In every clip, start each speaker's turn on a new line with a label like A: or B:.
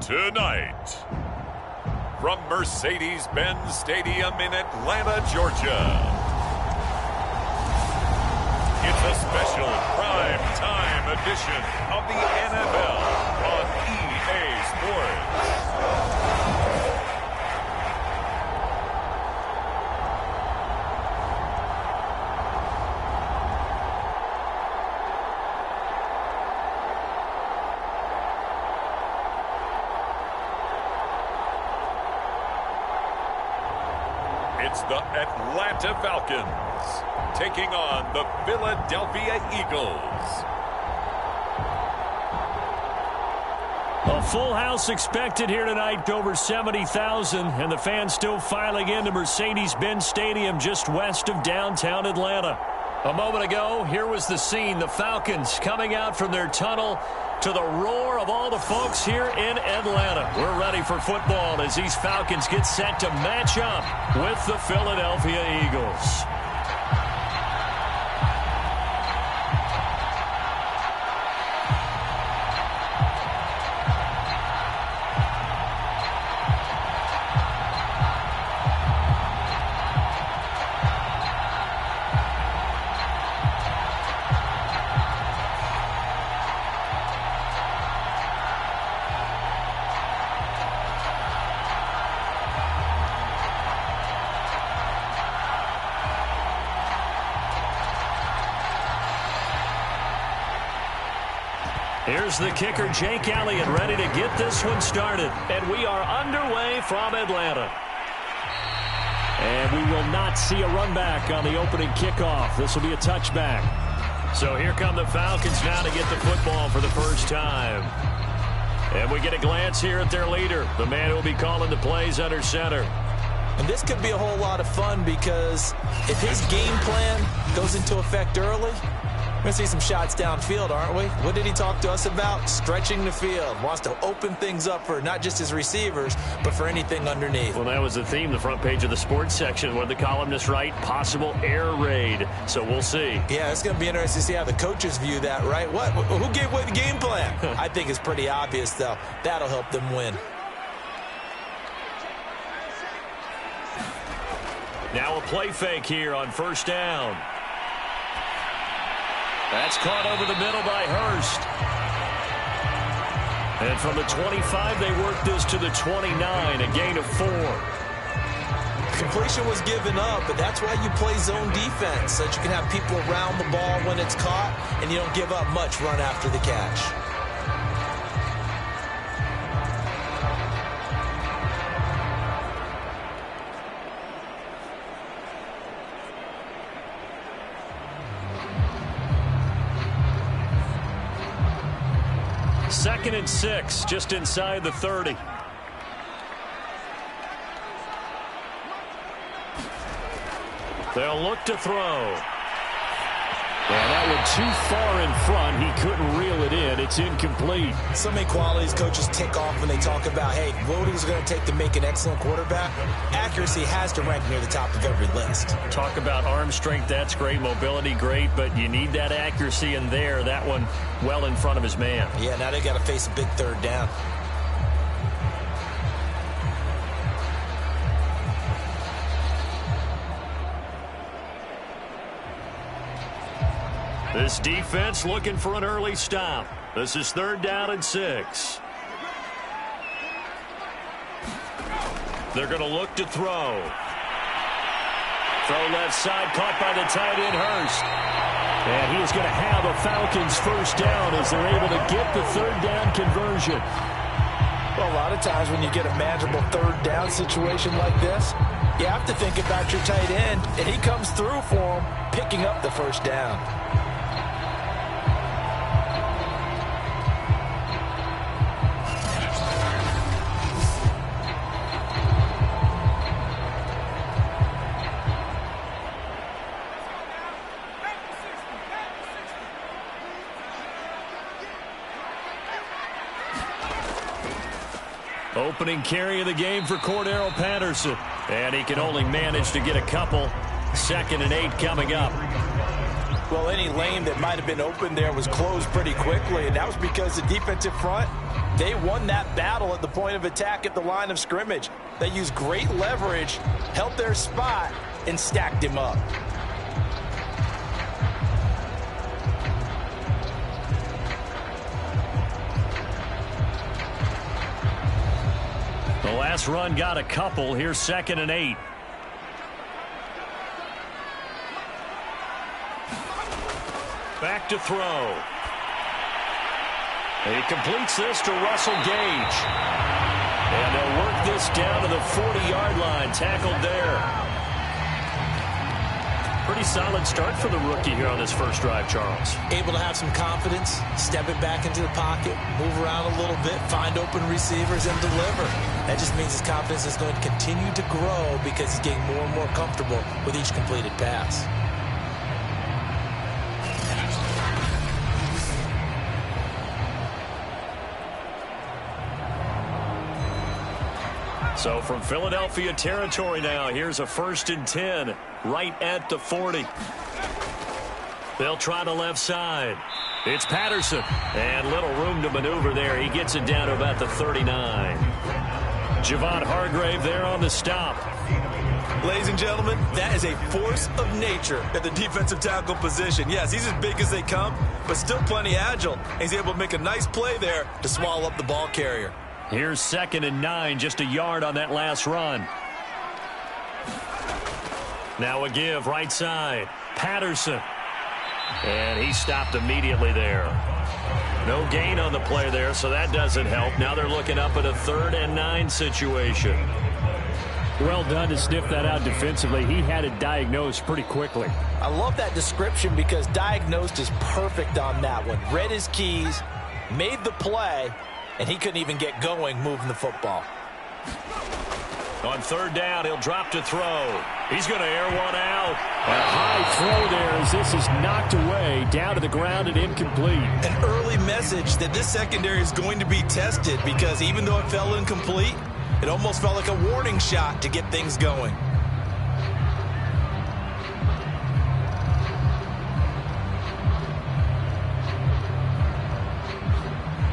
A: Tonight, from Mercedes-Benz Stadium in Atlanta, Georgia, it's a special prime time edition of the NFL on EA Sports. It's the Atlanta Falcons taking on the Philadelphia Eagles.
B: A full house expected here tonight, over 70,000, and the fans still filing into Mercedes-Benz Stadium just west of downtown Atlanta. A moment ago, here was the scene. The Falcons coming out from their tunnel to the roar of all the folks here in Atlanta. We're ready for football as these Falcons get set to match up with the Philadelphia Eagles. Here's the kicker, Jake Elliott, ready to get this one started. And we are underway from Atlanta. And we will not see a run back on the opening kickoff. This will be a touchback. So here come the Falcons now to get the football for the first time. And we get a glance here at their leader, the man who will be calling the plays under center.
C: And this could be a whole lot of fun because if his game plan goes into effect early, we're going to see some shots downfield, aren't we? What did he talk to us about? Stretching the field. Wants to open things up for not just his receivers, but for anything underneath.
B: Well, that was the theme, the front page of the sports section, where the columnists write possible air raid. So we'll see.
C: Yeah, it's going to be interesting to see how the coaches view that, right? What? Who gave away the game plan? I think it's pretty obvious, though. That'll help them win.
B: Now a play fake here on first down. That's caught over the middle by Hurst. And from the 25, they work this to the 29, a gain of 4.
C: Completion was given up, but that's why you play zone defense, so that you can have people around the ball when it's caught, and you don't give up much run after the catch.
B: Second and 6, just inside the 30. They'll look to throw. Yeah, that one too far in front. He couldn't reel it in. It's incomplete.
C: So many qualities coaches tick off when they talk about, hey, what is it going to take to make an excellent quarterback? Accuracy has to rank near the top of every list.
B: Talk about arm strength, that's great. Mobility, great, but you need that accuracy in there. That one well in front of his man.
C: Yeah, now they got to face a big third down.
B: This defense looking for an early stop. This is 3rd down and 6. They're going to look to throw. Throw left side, caught by the tight end Hurst. And he is going to have a Falcons first down as they're able to get the 3rd down conversion.
C: Well, a lot of times when you get a manageable 3rd down situation like this, you have to think about your tight end, and he comes through for him, picking up the first down.
B: Opening carry of the game for Cordero Patterson. And he can only manage to get a couple. 2nd and 8 coming up.
C: Well, any lane that might have been open there was closed pretty quickly, and that was because the defensive front, they won that battle at the point of attack at the line of scrimmage. They used great leverage, held their spot, and stacked him up.
B: The last run got a couple. Here's 2nd and 8. Back to throw. He completes this to Russell Gage. And they'll work this down to the 40-yard line. Tackled there. Pretty solid start for the rookie here on this first drive, Charles.
C: Able to have some confidence, step it back into the pocket, move around a little bit, find open receivers, and deliver. That just means his confidence is going to continue to grow because he's getting more and more comfortable with each completed pass.
B: So from Philadelphia territory now, here's a 1st and 10 right at the 40. They'll try the left side. It's Patterson. And little room to maneuver there. He gets it down to about the 39. Javon Hargrave there on the stop.
C: Ladies and gentlemen, that is a force of nature at the defensive tackle position. Yes, he's as big as they come, but still plenty agile. He's able to make a nice play there to swallow up the ball carrier.
B: Here's 2nd and 9, just a yard on that last run. Now a give, right side. Patterson. And he stopped immediately there. No gain on the play there, so that doesn't help. Now they're looking up at a 3rd and 9 situation.
D: Well done to sniff that out defensively. He had it diagnosed pretty quickly.
C: I love that description because diagnosed is perfect on that one. Read his keys, made the play, and he couldn't even get going moving the football.
B: On 3rd down, he'll drop to throw. He's going to air one out.
D: A high throw there as this is knocked away, down to the ground and incomplete.
C: An early message that this secondary is going to be tested because even though it fell incomplete, it almost felt like a warning shot to get things going.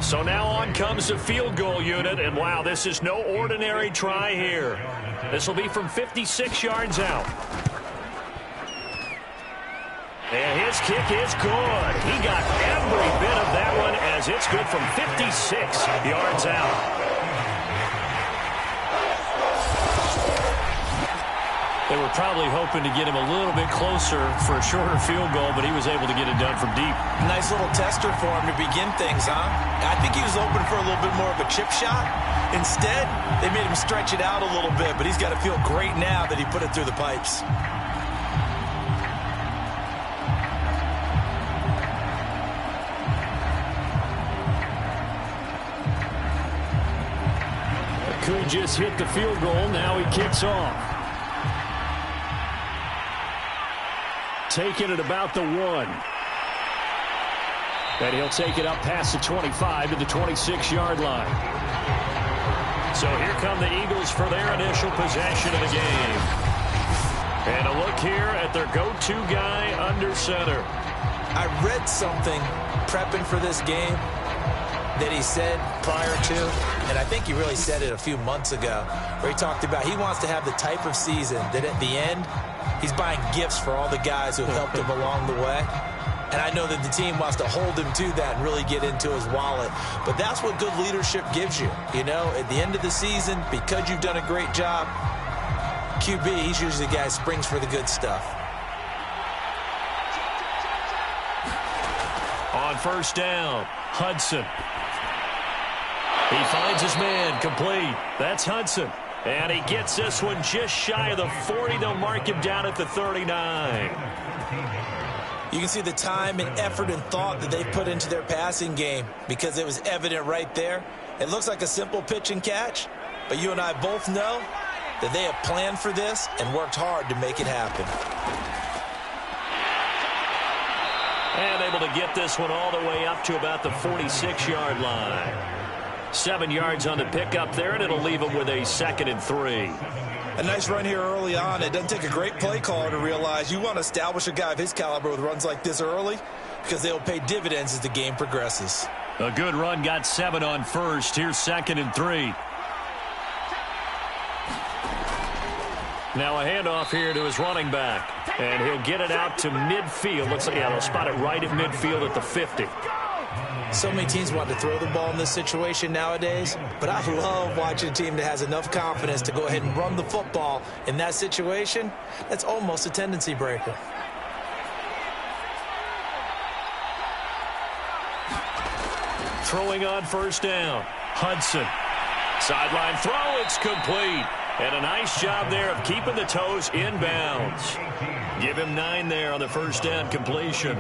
B: So now on comes the field goal unit, and wow, this is no ordinary try here. This will be from 56 yards out. And his kick is good. He got every bit of that one as it's good from 56 yards out. They were probably hoping to get him a little bit closer for a shorter field goal, but he was able to get it done from deep.
C: Nice little tester for him to begin things, huh? I think he was open for a little bit more of a chip shot. Instead, they made him stretch it out a little bit, but he's got to feel great now that he put it through the pipes.
D: Could just hit the field goal. Now he kicks off. Taking it about the 1. And he'll take it up past the 25 to the 26-yard line.
B: So here come the Eagles for their initial possession of the game. And a look here at their go-to guy under center.
C: I read something prepping for this game that he said prior to, and I think he really said it a few months ago, where he talked about he wants to have the type of season that at the end, he's buying gifts for all the guys who have helped him along the way. And I know that the team wants to hold him to that and really get into his wallet. But that's what good leadership gives you. You know, at the end of the season, because you've done a great job, QB, he's usually the guy who springs for the good stuff.
B: On 1st down, Hudson. He finds his man, complete. That's Hudson. And he gets this one just shy of the 40. They'll mark him down at the 39.
C: You can see the time and effort and thought that they put into their passing game because it was evident right there. It looks like a simple pitch and catch, but you and I both know that they have planned for this and worked hard to make it happen.
B: And able to get this one all the way up to about the 46-yard line. 7 yards on the pickup there, and it'll leave them with a 2nd and 3.
C: A nice run here early on. It doesn't take a great play caller to realize you want to establish a guy of his caliber with runs like this early because they'll pay dividends as the game progresses.
B: A good run got 7 on first. Here's 2nd and 3. Now a handoff here to his running back. And he'll get it out to midfield. Looks like, yeah, they'll spot it right at midfield at the 50.
C: So many teams want to throw the ball in this situation nowadays, but I love watching a team that has enough confidence to go ahead and run the football in that situation. That's almost a tendency breaker.
B: Throwing on first down. Hudson. Sideline throw. It's complete. And a nice job there of keeping the toes in bounds. Give him 9 there on the first down completion.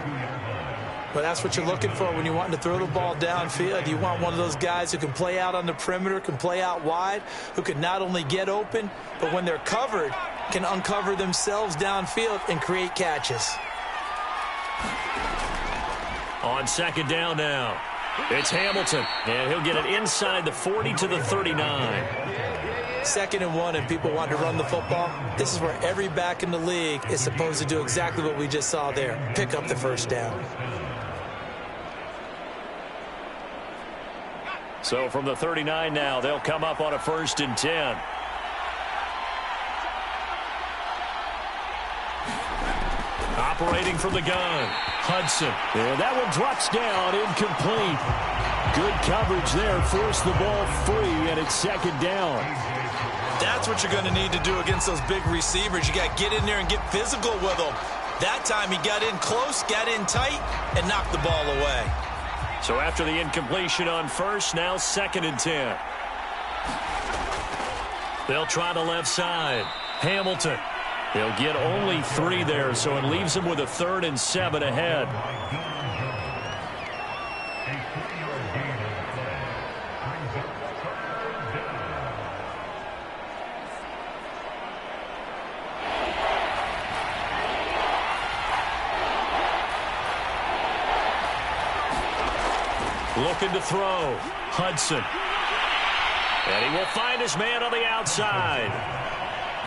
C: But that's what you're looking for when you're wanting to throw the ball downfield. You want one of those guys who can play out on the perimeter, can play out wide, who can not only get open, but when they're covered, can uncover themselves downfield and create catches.
B: On 2nd down now, it's Hamilton, and he'll get it inside the 40 to the 39.
C: 2nd and 1, and people want to run the football. This is where every back in the league is supposed to do exactly what we just saw there, pick up the first down.
B: So from the 39 now, they'll come up on a 1st and 10. Operating from the gun, Hudson. And that one drops down, incomplete. Good coverage there, forced the ball free, and it's 2nd down.
C: That's what you're going to need to do against those big receivers. You got to get in there and get physical with them. That time he got in close, got in tight, and knocked the ball away.
B: So after the incompletion on first, now 2nd and 10. They'll try the left side. Hamilton. They'll get only 3 there, so it leaves them with a 3rd and 7 ahead. Looking to throw. Hudson. And he will find his man on the outside.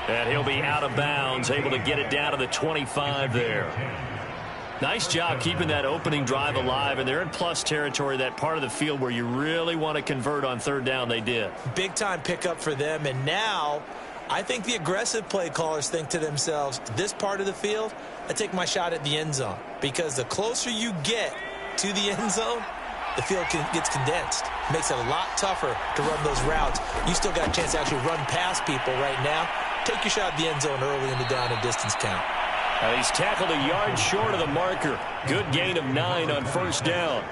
B: And he'll be out of bounds, able to get it down to the 25 there. Nice job keeping that opening drive alive, and they're in plus territory, that part of the field where you really want to convert on 3rd down. They did.
C: Big-time pickup for them, and now I think the aggressive play callers think to themselves, this part of the field, I take my shot at the end zone, because the closer you get to the end zone, the field gets condensed. Makes it a lot tougher to run those routes. You still got a chance to actually run past people right now. Take your shot at the end zone early in the down and distance count.
B: He's tackled a yard short of the marker. Good gain of 9 on 1st down.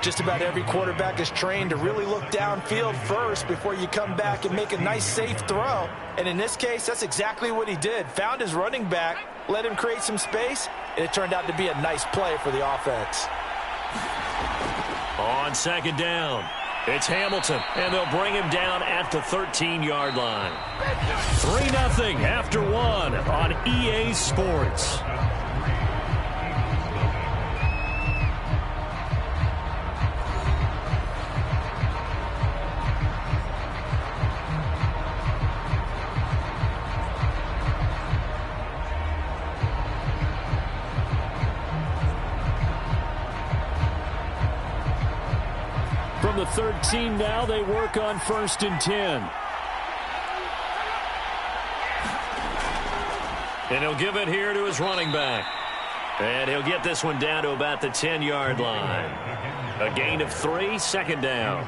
C: Just about every quarterback is trained to really look downfield first before you come back and make a nice, safe throw. And in this case, that's exactly what he did. Found his running back, let him create some space, and it turned out to be a nice play for the offense.
B: On 2nd down, it's Hamilton, and they'll bring him down at the 13-yard line. 3-0 after 1 on EA Sports. From the 13 now, they work on 1st and 10. And he'll give it here to his running back. And he'll get this one down to about the 10-yard line. A gain of 3, 2nd down.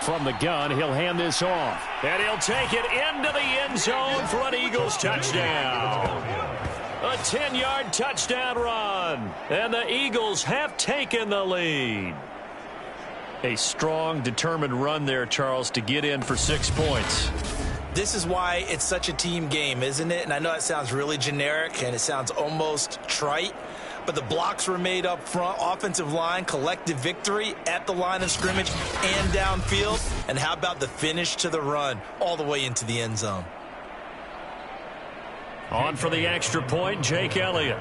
B: From the gun, he'll hand this off. And he'll take it into the end zone for an Eagles touchdown. A 10-yard touchdown run. And the Eagles have taken the lead. A strong, determined run there, Charles, to get in for 6 points.
C: This is why it's such a team game, isn't it? And I know it sounds really generic and it sounds almost trite, but the blocks were made up front. Offensive line, collective victory at the line of scrimmage and downfield. And how about the finish to the run all the way into the end zone?
B: On for the extra point, Jake Elliott.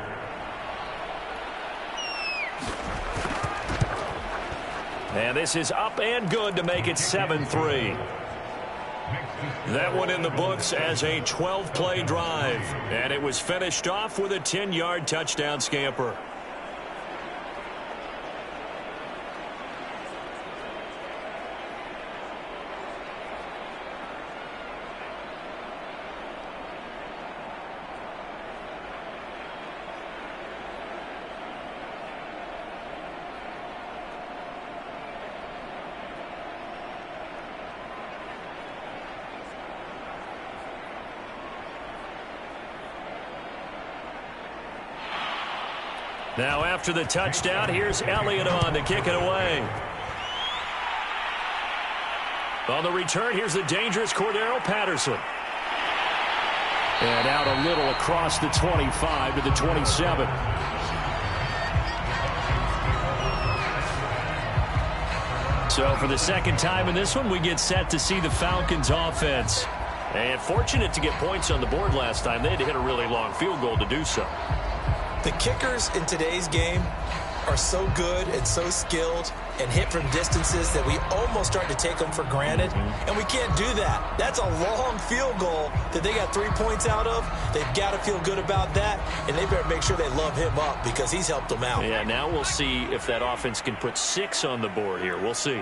B: And this is up and good to make it 7-3. That one in the books as a 12-play drive. And it was finished off with a 10-yard touchdown scamper. Now after the touchdown, here's Elliott on to kick it away. On the return, here's the dangerous Cordero Patterson. And out a little across the 25 to the 27. So for the second time in this one, we get set to see the Falcons offense. And fortunate to get points on the board last time. They had to hit a really long field goal to do so.
C: The kickers in today's game are so good and so skilled and hit from distances that we almost start to take them for granted. And we can't do that. That's a long field goal that they got 3 points out of. They've got to feel good about that, and they better make sure they love him up because he's helped them out.
B: Yeah, now we'll see if that offense can put 6 on the board here. We'll see.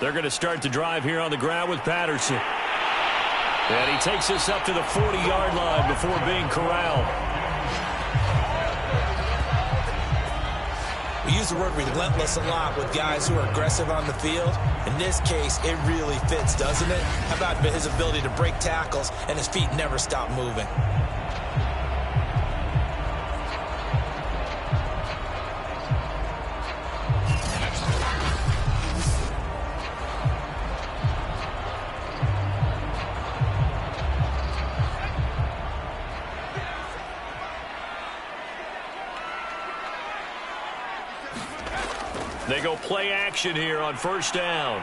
B: They're going to start the drive here on the ground with Patterson. And he takes us up to the 40-yard line before being corralled.
C: We use the word relentless a lot with guys who are aggressive on the field. In this case, it really fits, doesn't it? How about his ability to break tackles and his feet never stop moving?
B: They go play action here on first down.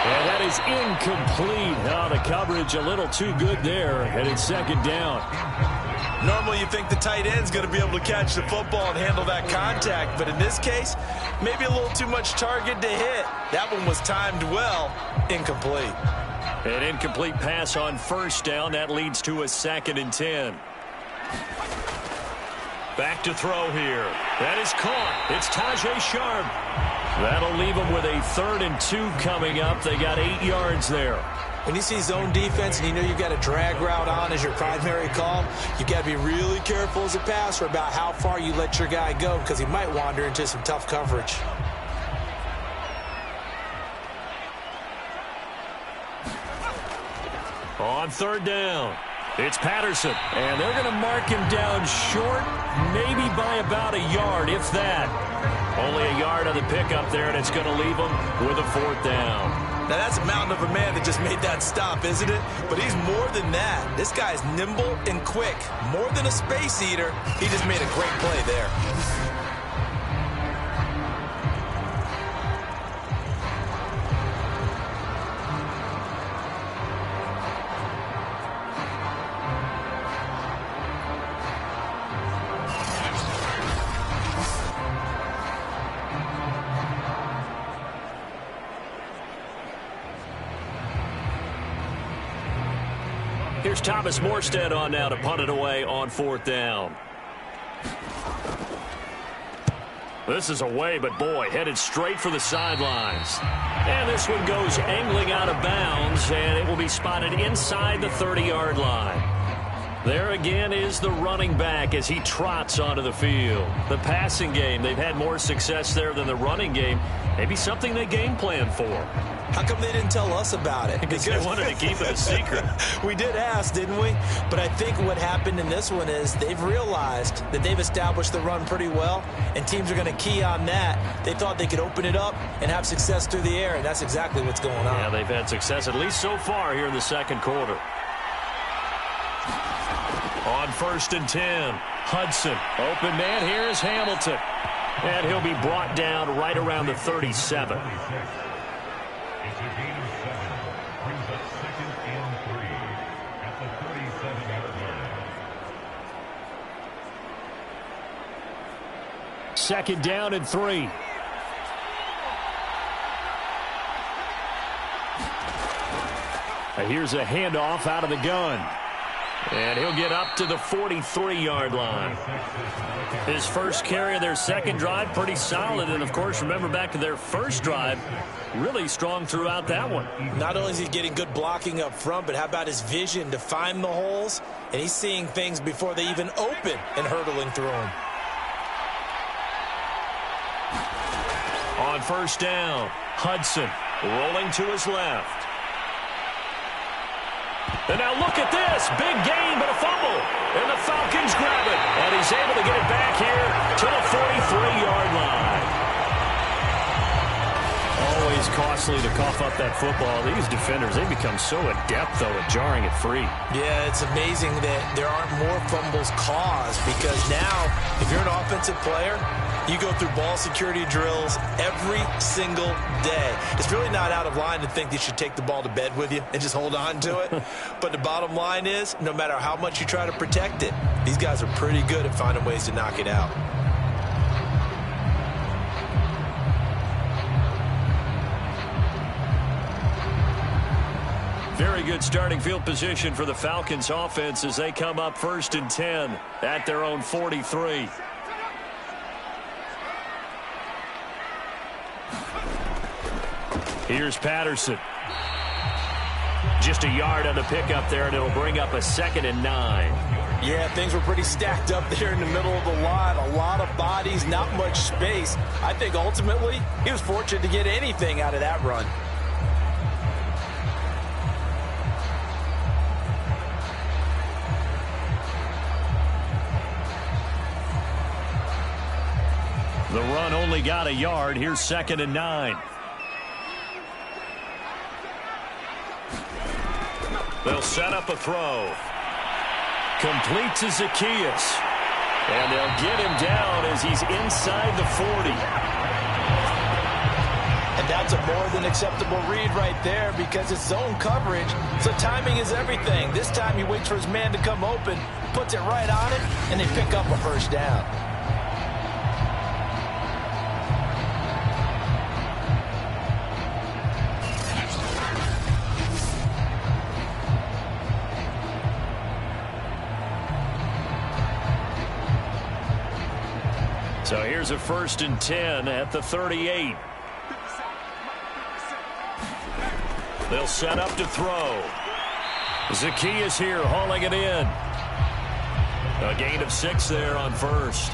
B: And that is incomplete. Oh, the coverage a little too good there, and it's second down.
C: Normally you think the tight end's going to be able to catch the football and handle that contact, but in this case, maybe a little too much target to hit. That one was timed well, incomplete.
B: An incomplete pass on first down. That leads to a 2nd and 10. Back to throw here. That is caught. It's Tajay Sharp. That'll leave them with a 3rd and 2 coming up. They got 8 yards there.
C: When you see zone defense and you know you've got a drag route on as your primary call, you've got to be really careful as a passer about how far you let your guy go because he might wander into some tough coverage.
B: On 3rd down, it's Patterson. And they're going to mark him down short, maybe by about a yard, if that. Only a yard on the pickup there, and it's going to leave him with a 4th down.
C: Now, that's a mountain of a man that just made that stop, isn't it? But he's more than that. This guy's nimble and quick. More than a space eater, he just made a great play there.
B: Here's Thomas Morstead on now to punt it away on 4th down. This is away, but boy, headed straight for the sidelines. And this one goes angling out of bounds, and it will be spotted inside the 30-yard line. There again is the running back as he trots onto the field. The passing game, they've had more success there than the running game. Maybe something they game plan for.
C: How come they didn't tell us about it?
B: Because they wanted to keep it a secret.
C: We did ask, didn't we? But I think what happened in this one is they've realized that they've established the run pretty well, and teams are going to key on that. They thought they could open it up and have success through the air, and that's exactly what's going on.
B: Yeah, they've had success, at least so far here in the second quarter. On On 1st and 10, Hudson. Open man here is Hamilton. And he'll be brought down right around the 37.
E: It's a gain of 7. Brings up 2nd and 3 at the 37-yard line.
B: 2nd down and 3. Here's a handoff out of the gun. And he'll get up to the 43-yard line. His first carry of their second drive, pretty solid. And, of course, remember back to their first drive, really strong throughout that one.
C: Not only is he getting good blocking up front, but how about his vision to find the holes? And he's seeing things before they even open and hurdling through them.
B: On 1st down, Hudson rolling to his left. And now look at this. Big gain, but a fumble. And the Falcons grab it. And he's able to get it back here to the 43-yard line. Always costly to cough up that football. These defenders, they become so adept, though, at jarring it free.
C: Yeah, it's amazing that there aren't more fumbles caused, because now, if you're an offensive player, you go through ball security drills every single day. It's really not out of line to think you should take the ball to bed with you and just hold on to it. But the bottom line is, no matter how much you try to protect it, these guys are pretty good at finding ways to knock it out.
B: Very good starting field position for the Falcons offense as they come up 1st and 10 at their own 43. Here's Patterson. Just a yard on the pickup there, and it'll bring up a 2nd and 9.
C: Yeah, things were pretty stacked up there in the middle of the line. A lot of bodies, not much space. I think ultimately he was fortunate to get anything out of that run.
B: The run only got a yard. Here's 2nd and 9. They'll set up a throw. Complete to Zacchaeus. And they'll get him down as he's inside the 40.
C: And that's a more than acceptable read right there, because it's zone coverage, so timing is everything. This time he waits for his man to come open, puts it right on it, and they pick up a 1st down.
B: So here's a 1st and 10 at the 38. They'll set up to throw. Zacchaeus here hauling it in. A gain of 6 there on 1st.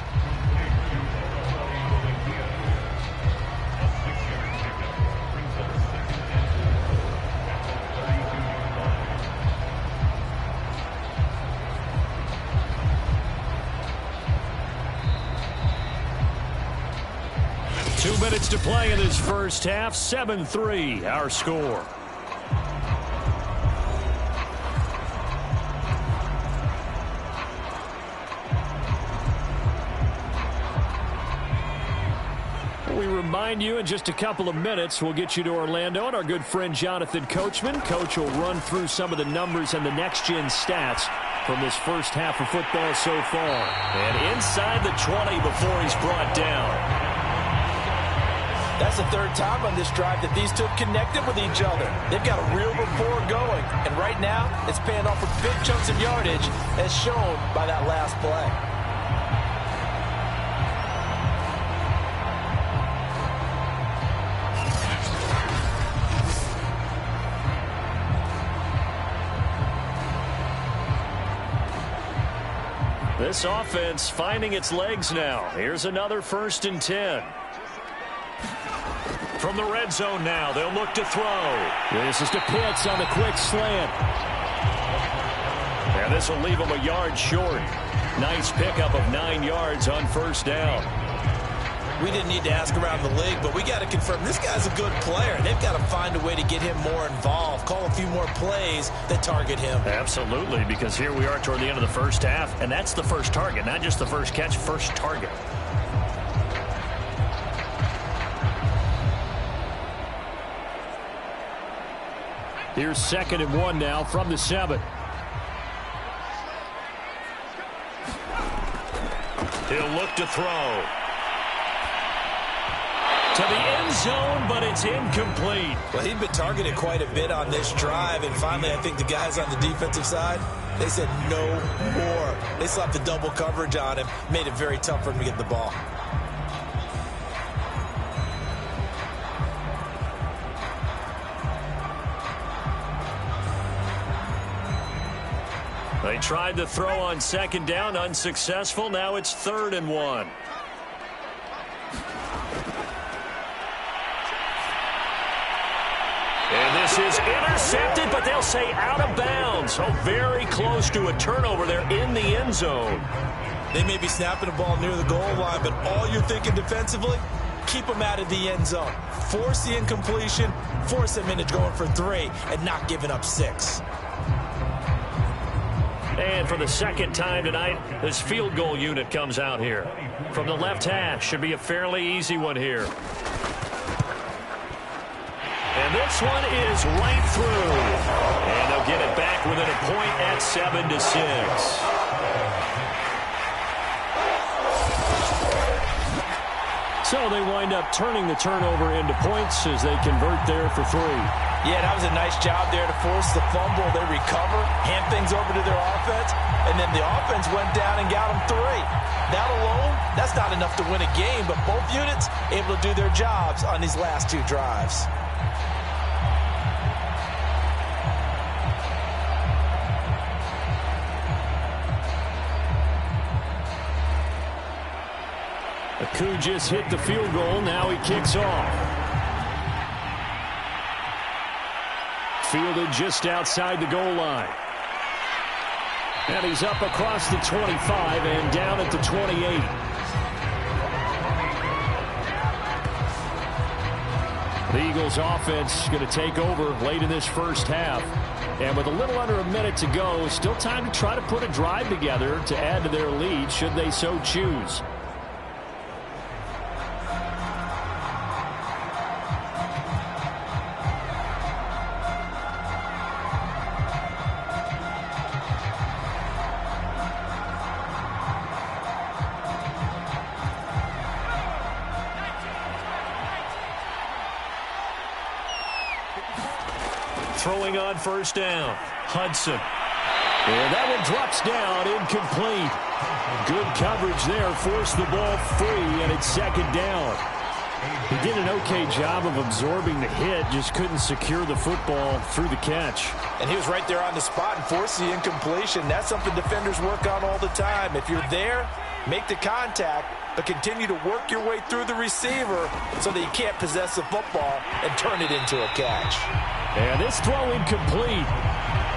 B: Minutes to play in this first half. 7-3 our score. We remind you in just a couple of minutes we'll get you to Orlando and our good friend Jonathan Coachman. Coach will run through some of the numbers and the next-gen stats from this first half of football so far. And inside the 20 before he's brought down.
C: That's the 3rd time on this drive that these two have connected with each other. They've got a real rapport going. And right now, it's paying off with big chunks of yardage, as shown by that last play.
B: This offense finding its legs now. Here's another 1st and 10. From the red zone now, they'll look to throw. This is to Pitts on the quick slant. And this will leave him a yard short. Nice pickup of 9 yards on 1st down.
C: We didn't need to ask around the league, but we got to confirm this guy's a good player. They've got to find a way to get him more involved, call a few more plays that target him.
B: Absolutely, because here we are toward the end of the first half, and that's the first target, not just the first catch, first target. Here's 2nd and 1 now from the 7. He'll look to throw. To the end zone, but it's incomplete.
C: Well, he'd been targeted quite a bit on this drive, and finally I think the guys on the defensive side, they said no more. They slapped the double coverage on him, made it very tough for him to get the ball.
B: They tried to throw on 2nd down, unsuccessful. Now it's 3rd and 1. And this is intercepted, but they'll say out of bounds. So very close to a turnover there in the end zone.
C: They may be snapping the ball near the goal line, but all you're thinking defensively, keep them out of the end zone. Force the incompletion, force them into going for 3, and not giving up 6.
B: And for the 2nd time tonight, this field goal unit comes out here. From the left hash, should be a fairly easy one here. And this one is right through. And they'll get it back within a point at 7-6. So they wind up turning the turnover into points as they convert there for 3.
C: Yeah, that was a nice job there to force the fumble. They recover, hand things over to their offense, and then the offense went down and got them 3. That alone, that's not enough to win a game, but both units able to do their jobs on these last 2 drives.
B: Aku just hit the field goal. Now he kicks off. Fielded just outside the goal line. And he's up across the 25 and down at the 28. The Eagles offense going to take over late in this first half. And with a little under a minute to go, still time to try to put a drive together to add to their lead should they so choose. Throwing on 1st down, Hudson. And that one drops down, incomplete. Good coverage there, forced the ball free, and it's 2nd down. He did an okay job of absorbing the hit, just couldn't secure the football through the catch.
C: And he was right there on the spot and forced the incompletion. That's something defenders work on all the time. If you're there, make the contact, but continue to work your way through the receiver so that you can't possess the football and turn it into a catch.
B: And this throw incomplete.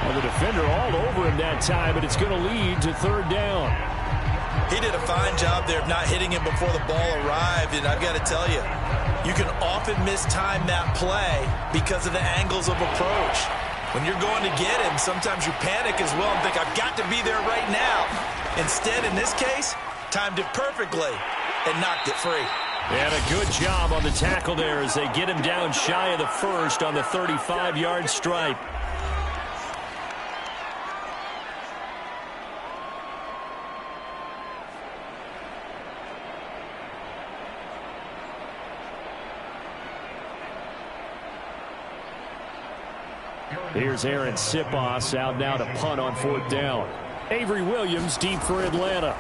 B: And the defender all over him that time, but it's going to lead to 3rd down.
C: He did a fine job there of not hitting him before the ball arrived, and I've got to tell you, you can often mistime that play because of the angles of approach. When you're going to get him, sometimes you panic as well and think, I've got to be there right now. Instead, in this case, timed it perfectly and knocked it free.
B: And a good job on the tackle there as they get him down shy of the 1st on the 35-yard stripe. Here's Aaron Sipos out now to punt on 4th down. Avery Williams deep for Atlanta.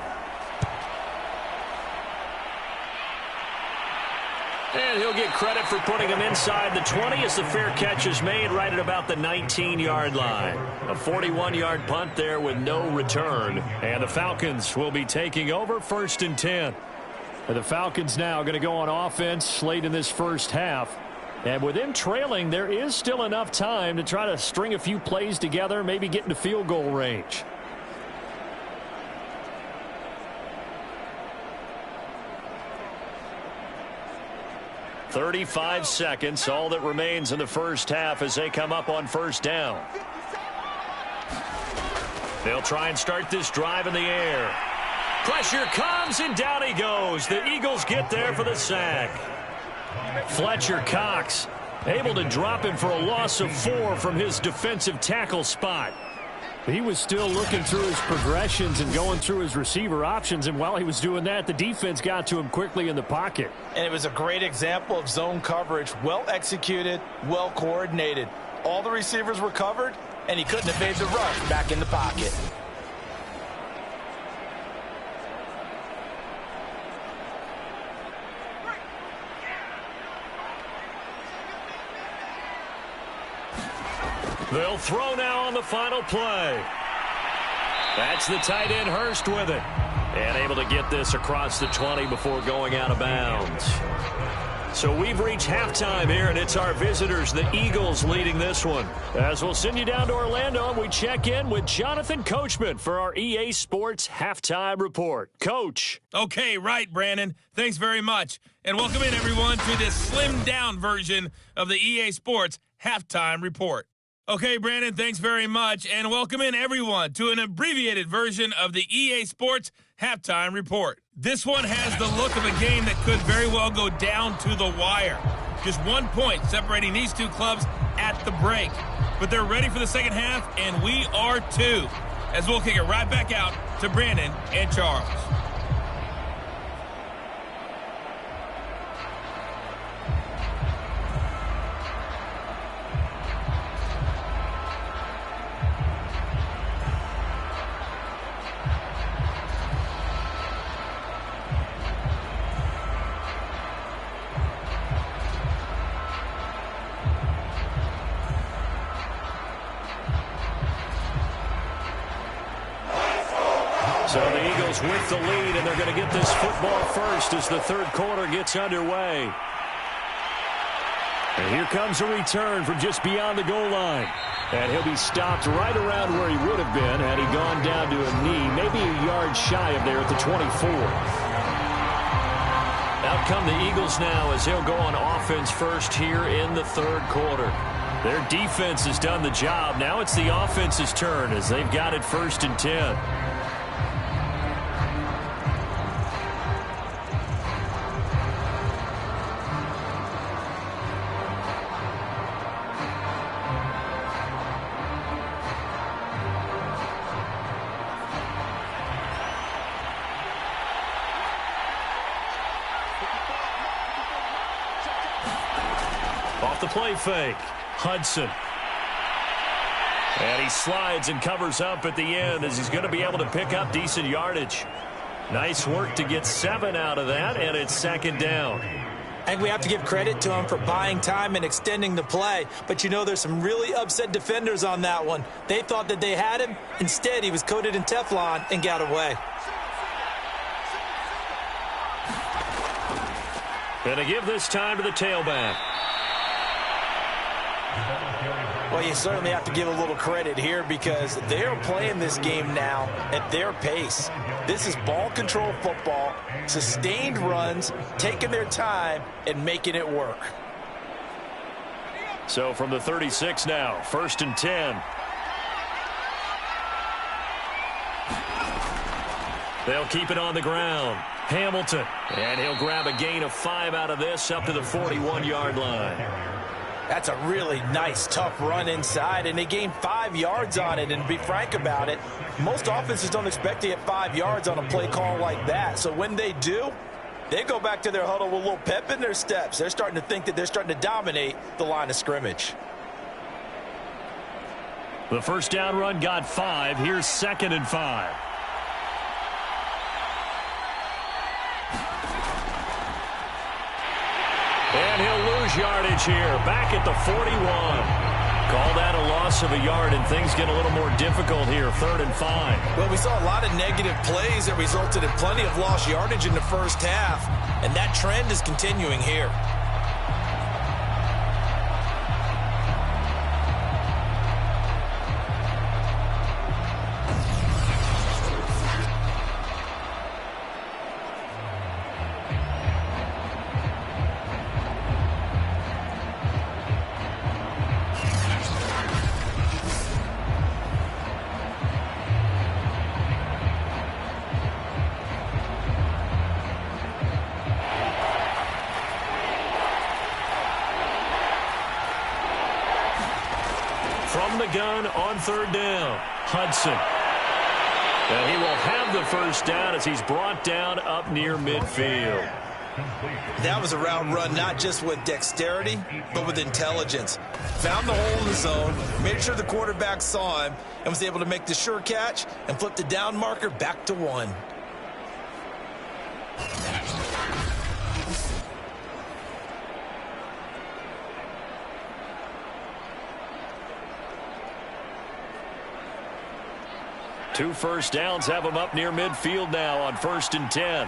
B: And he'll get credit for putting him inside the 20 as the fair catch is made right at about the 19-yard line. A 41-yard punt there with no return. And the Falcons will be taking over 1st and 10. And the Falcons now going to go on offense late in this first half. And with them trailing, there is still enough time to try to string a few plays together, maybe get into field goal range. 35 seconds, all that remains in the first half as they come up on first down. They'll try and start this drive in the air. Pressure comes, and down he goes. The Eagles get there for the sack. Fletcher Cox able to drop him for a loss of 4 from his defensive tackle spot.
D: He was still looking through his progressions and going through his receiver options, and while he was doing that, the defense got to him quickly in the pocket.
C: And it was a great example of zone coverage. Well executed, well coordinated. All the receivers were covered, and he couldn't evade the rush back in the pocket.
B: They'll throw now on the final play. That's the tight end Hurst with it. And able to get this across the 20 before going out of bounds. So we've reached halftime here, and it's our visitors, the Eagles, leading this one. As we'll send you down to Orlando, and we check in with Jonathan Coachman for our EA Sports Halftime Report. Coach.
F: Okay, right, Brandon. Thanks very much. And welcome in, everyone, to this slimmed-down version of the EA Sports Halftime Report. Okay, Brandon, thanks very much, and welcome in, everyone, to an abbreviated version of the EA Sports Halftime Report. This one has the look of a game that could very well go down to the wire. Just 1 point separating these two clubs at the break. But they're ready for the second half, and we are too, as we'll kick it right back out to Brandon and Charles.
B: So the Eagles with the lead, and they're going to get this football first as the third quarter gets underway. And here comes a return from just beyond the goal line. And he'll be stopped right around where he would have been had he gone down to a knee, maybe a yard shy of there at the 24. Out come the Eagles now as they'll go on offense first here in the third quarter. Their defense has done the job. Now it's the offense's turn as they've got it 1st and 10. Off the play fake, Hudson. And he slides and covers up at the end as he's going to be able to pick up decent yardage. Nice work to get 7 out of that, and it's 2nd down.
C: I think we have to give credit to him for buying time and extending the play. But, you know, there's some really upset defenders on that one. They thought that they had him. Instead, he was coated in Teflon and got away.
B: Going to give this time to the tailback.
C: Well, you certainly have to give a little credit here because they're playing this game now at their pace. This is ball control football, sustained runs, taking their time and making it work.
B: So from the 36 now, 1st and 10. They'll keep it on the ground. Hamilton, and he'll grab a gain of 5 out of this up to the 41-yard line.
C: That's a really nice, tough run inside, and they gained 5 yards on it. And to be frank about it, most offenses don't expect to get 5 yards on a play call like that. So when they do, they go back to their huddle with a little pep in their steps. They're starting to think that they're starting to dominate the line of scrimmage.
B: The first down run got 5. Here's 2nd and 5. And he'll lose yardage here, back at the 41. Call that a loss of a yard, and things get a little more difficult here, 3rd and 5.
C: Well, we saw a lot of negative plays that resulted in plenty of lost yardage in the first half, and that trend is continuing here.
B: from the gun on third down. Hudson. And he will have the first down as he's brought down up near midfield.
C: That was a route run not just with dexterity, but with intelligence. Found the hole in the zone, made sure the quarterback saw him, and was able to make the sure catch and flip the down marker back to 1.
B: Two first downs have him up near midfield now on 1st and 10.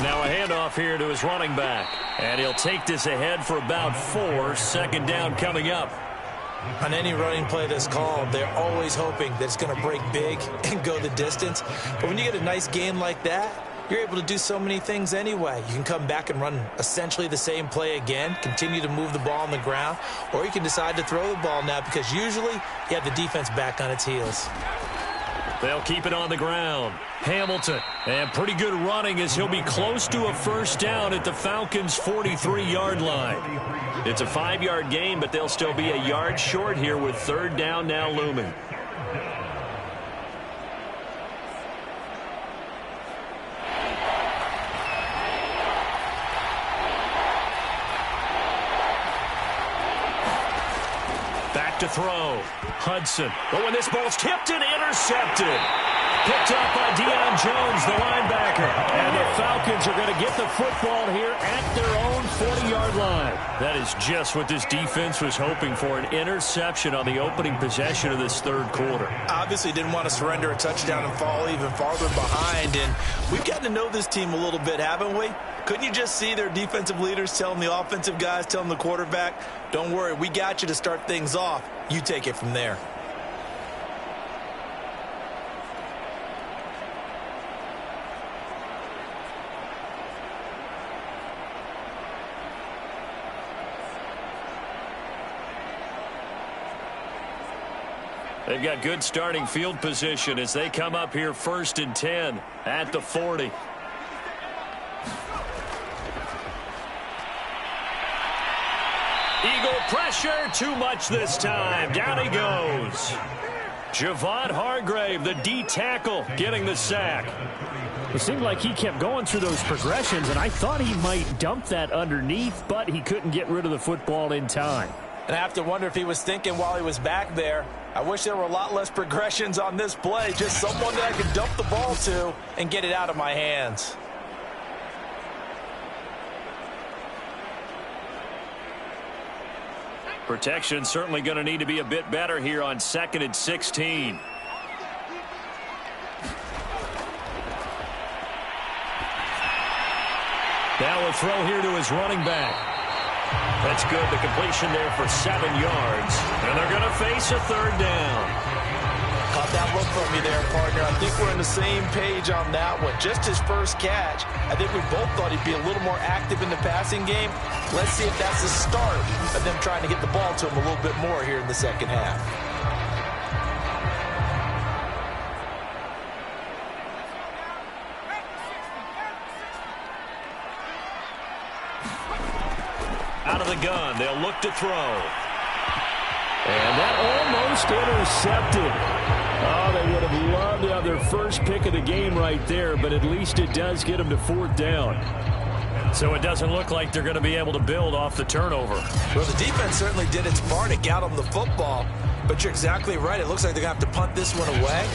B: Now a handoff here to his running back. And he'll take this ahead for about 4. Second down coming up.
C: On any running play that's called, they're always hoping that it's going to break big and go the distance. But when you get a nice gain like that, you're able to do so many things anyway. You can come back and run essentially the same play again, continue to move the ball on the ground, or you can decide to throw the ball now because usually you have the defense back on its heels.
B: They'll keep it on the ground. Hamilton, and pretty good running as he'll be close to a first down at the Falcons' 43-yard line. It's a 5-yard gain, but they'll still be a yard short here with third down now looming. Back to throw. Hudson. But when this ball's tipped and intercepted. Picked up by Deion Jones, the linebacker. And the Falcons are going to get the football here at their own 40-yard line. That is just what this defense was hoping for, an interception on the opening possession of this third quarter.
C: Obviously didn't want to surrender a touchdown and fall even farther behind. And we've gotten to know this team a little bit, haven't we? Couldn't you just see their defensive leaders telling the offensive guys, telling the quarterback, don't worry, we got you to start things off. You take it from there.
B: They've got good starting field position as they come up here 1st and 10 at the 40. Eagle pressure, too much this time. Down he goes. Javon Hargrave, the D tackle, getting the sack.
D: It seemed like he kept going through those progressions, and I thought he might dump that underneath, but he couldn't get rid of the football in time.
C: And I have to wonder if he was thinking while he was back there, I wish there were a lot less progressions on this play, just someone that I could dump the ball to and get it out of my hands.
B: Protection certainly going to need to be a bit better here on 2nd and 16. Now a throw here to his running back. That's good. The completion there for 7 yards. And they're going to face a third down.
C: Caught that look from you there, partner. I think we're on the same page on that one. Just his first catch. I think we both thought he'd be a little more active in the passing game. Let's see if that's the start of them trying to get the ball to him a little bit more here in the second half.
B: Out of the gun, they'll look to throw. And that almost intercepted. Oh, they would have loved to have their first pick of the game right there, but at least it does get them to 4th down. So it doesn't look like they're going to be able to build off the turnover.
C: Well, the defense certainly did its part to get them the football, but you're exactly right. It looks like they're going to have to punt this one away,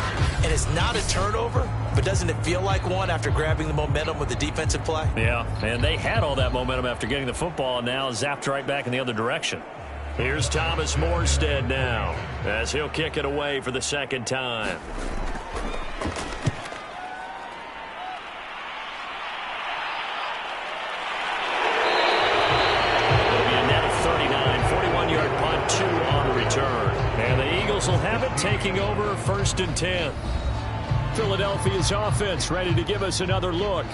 C: and it's not a turnover, but doesn't it feel like one after grabbing the momentum with the defensive play?
B: Yeah, and they had all that momentum after getting the football, and now zapped right back in the other direction. Here's Thomas Morstead now as he'll kick it away for the second time. It'll be a net of 39, 41-yard punt, 2 on the return. And the Eagles will have it, taking over 1st and 10. Philadelphia's offense ready to give us another look.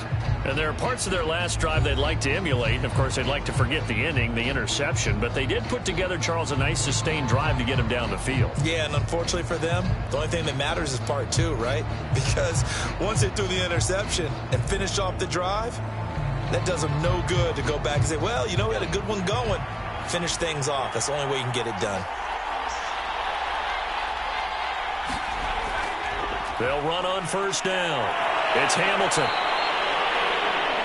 B: And there are parts of their last drive they'd like to emulate. And, of course, they'd like to forget the ending, the interception. But they did put together, Charles, a nice sustained drive to get him down the field.
C: Yeah, and unfortunately for them, the only thing that matters is part 2, right? Because once they threw the interception and finished off the drive, That does him no good to go back and say, well, you know, we had a good one going. Finish things off. That's the only way you can get it done.
B: They'll run on first down. It's Hamilton.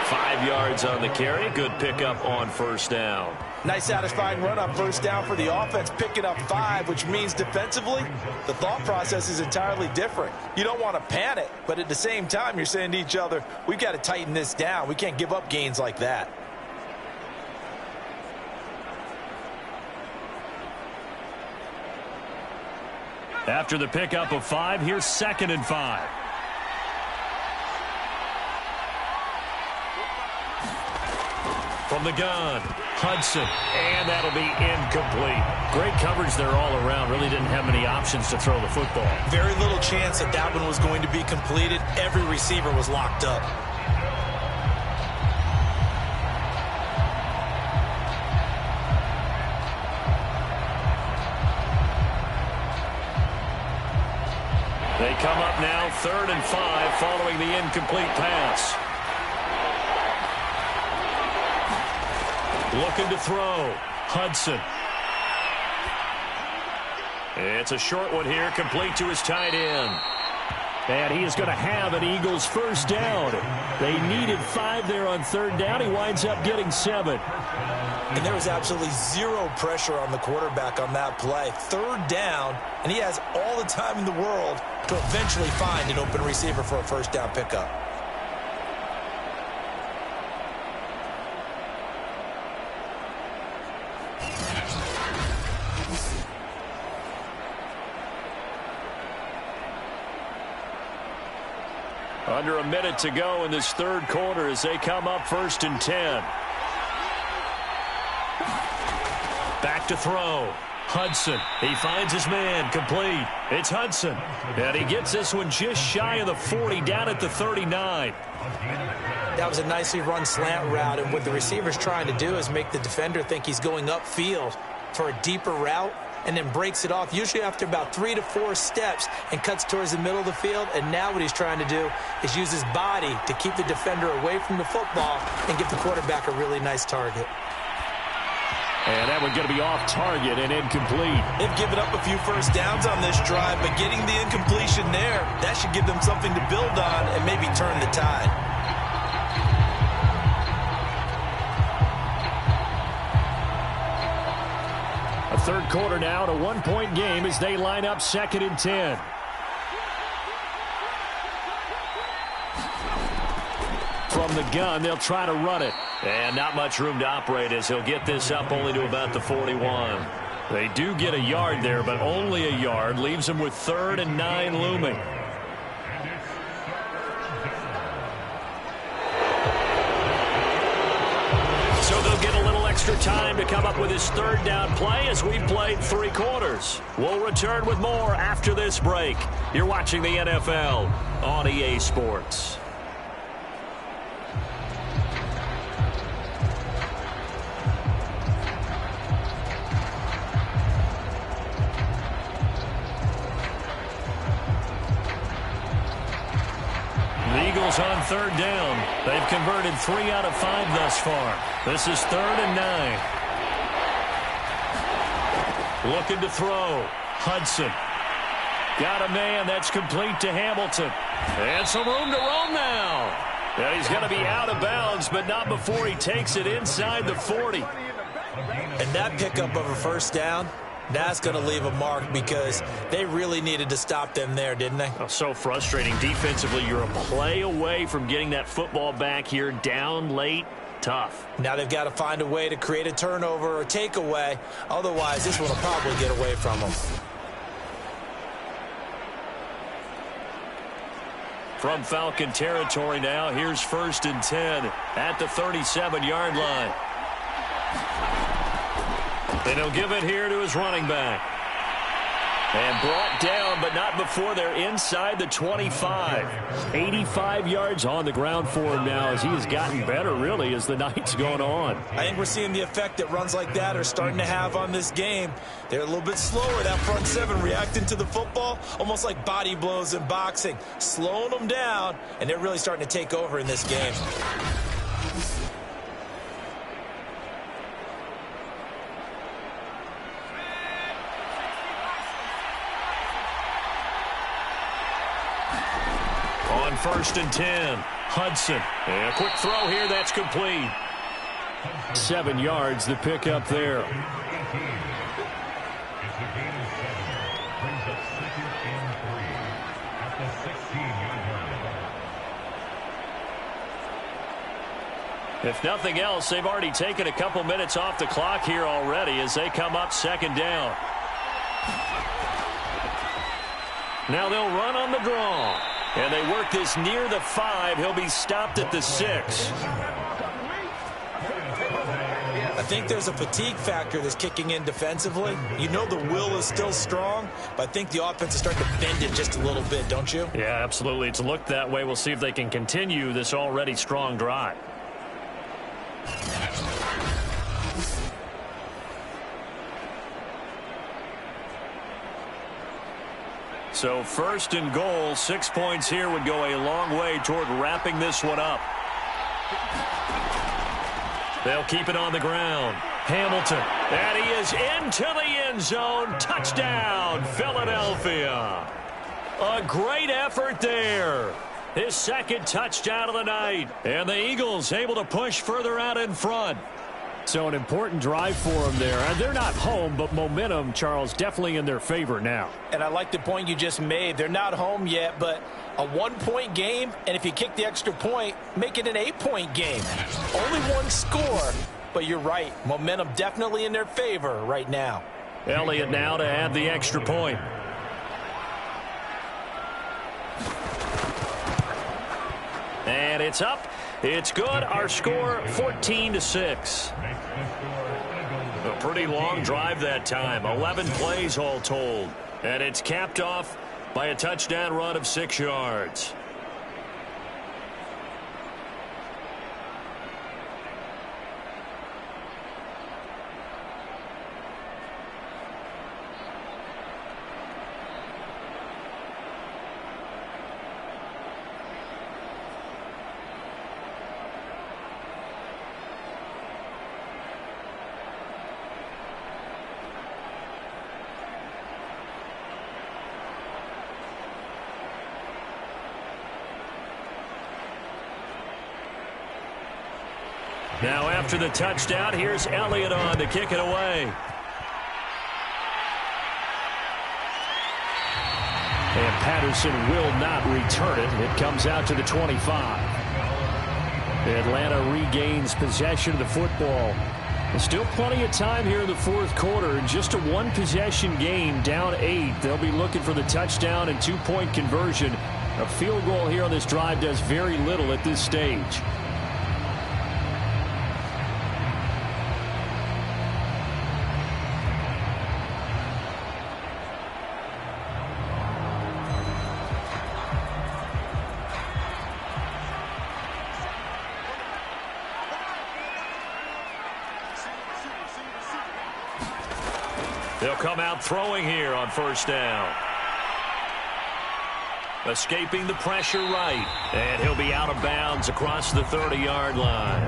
B: 5 yards on the carry. Good pickup on first down.
C: Nice satisfying run on first down for the offense, picking up 5, which means defensively, the thought process is entirely different. You don't want to panic, but at the same time, you're saying to each other, we've got to tighten this down. We can't give up gains like that.
B: After the pickup of 5, here's 2nd and 5. From the gun, Hudson, and that'll be incomplete. Great coverage there all around. Really didn't have many options to throw the football.
C: Very little chance that that one was going to be completed. Every receiver was locked up.
B: They come up now 3rd and 5 following the incomplete pass. Looking to throw. Hudson. It's a short one here, complete to his tight end. And he is going to have an Eagles first down. They needed 5 there on 3rd down. He winds up getting 7.
C: And there was absolutely zero pressure on the quarterback on that play. 3rd down, and he has all the time in the world to eventually find an open receiver for a first down pickup.
B: Under a minute to go in this 3rd quarter as they come up 1st and 10. Back to throw. Hudson. He finds his man. Complete. It's Hudson. And he gets this one just shy of the 40, down at the 39.
C: That was a nicely run slant route, and what the receiver's trying to do is make the defender think he's going upfield for a deeper route, and then breaks it off, usually after about 3 to 4 steps, and cuts towards the middle of the field. And now what he's trying to do is use his body to keep the defender away from the football and give the quarterback a really nice target.
B: And that one's going to be off target and incomplete.
C: They've given up a few first downs on this drive, but getting the incompletion there, that should give them something to build on and maybe turn the tide.
B: A 3rd quarter now, and a 1-point game as they line up 2nd and 10. From the gun, they'll try to run it. And not much room to operate as he'll get this up only to about the 41. They do get a yard there, but only a yard. Leaves them with 3rd and 9 looming. So they'll get a little extra time to come up with his 3rd down play as we've played 3 quarters. We'll return with more after this break. You're watching the NFL on EA Sports. The Eagles on 3rd down. They've converted 3 out of 5 thus far. This is 3rd and 9. Looking to throw. Hudson. Got a man. That's complete to Hamilton. And some room to roam now. And he's going to be out of bounds, but not before he takes it inside the 40.
C: And that pickup of a first down, that's going to leave a mark because they really needed to stop them there, didn't they?
B: Oh, so frustrating. Defensively, you're a play away from getting that football back here. Down late, tough.
C: Now they've got to find a way to create a turnover or takeaway. Otherwise, this one will probably get away from them.
B: From Falcon territory now, here's 1st and 10 at the 37-yard line. And he'll give it here to his running back. And brought down, but not before they're inside the 25. 85 yards on the ground for him now as he has gotten better, really, as the night's going on.
C: I think we're seeing the effect that runs like that are starting to have on this game. They're a little bit slower, that front 7 reacting to the football, almost like body blows in boxing, slowing them down, and they're really starting to take over in this game.
B: 1st and 10. Hudson. And a quick throw here. That's complete.
D: 7 yards, the pickup there.
E: It's a gain of 7. Brings up 2nd and 3 at the 16-yard line.
B: If nothing else, they've already taken a couple minutes off the clock here already as they come up 2nd down. Now they'll run on the draw. And they work this near the 5. He'll be stopped at the 6.
C: I think there's a fatigue factor that's kicking in defensively. You know the will is still strong, but I think the offense is starting to bend it just a little bit, don't you?
B: Yeah, absolutely. It's looked that way. We'll see if they can continue this already strong drive. So 1st and goal, 6 points here would go a long way toward wrapping this one up. They'll keep it on the ground. Hamilton, and he is into the end zone. Touchdown, Philadelphia. A great effort there. His 2nd touchdown of the night. And the Eagles able to push further out in front.
D: So an important drive for them there. And they're not home, but momentum, Charles, definitely in their favor now.
C: And I like the point you just made. They're not home yet, but a 1-point game, and if you kick the extra point, make it an 8-point game. Only one score, but you're right. Momentum definitely in their favor right now.
B: Elliott now to add the extra point. And it's up. It's good. Our score, 14-6. A pretty long drive that time. 11 plays all told. And it's capped off by a touchdown run of 6 yards. Now after the touchdown, here's Elliott on to kick it away.
D: And Patterson will not return it. It comes out to the 25. Atlanta regains possession of the football. There's still plenty of time here in the 4th quarter. Just a 1-possession game, down 8. They'll be looking for the touchdown and 2-point conversion. A field goal here on this drive does very little at this stage.
B: They'll come out throwing here on 1st down. Escaping the pressure right. And he'll be out of bounds across the 30-yard line.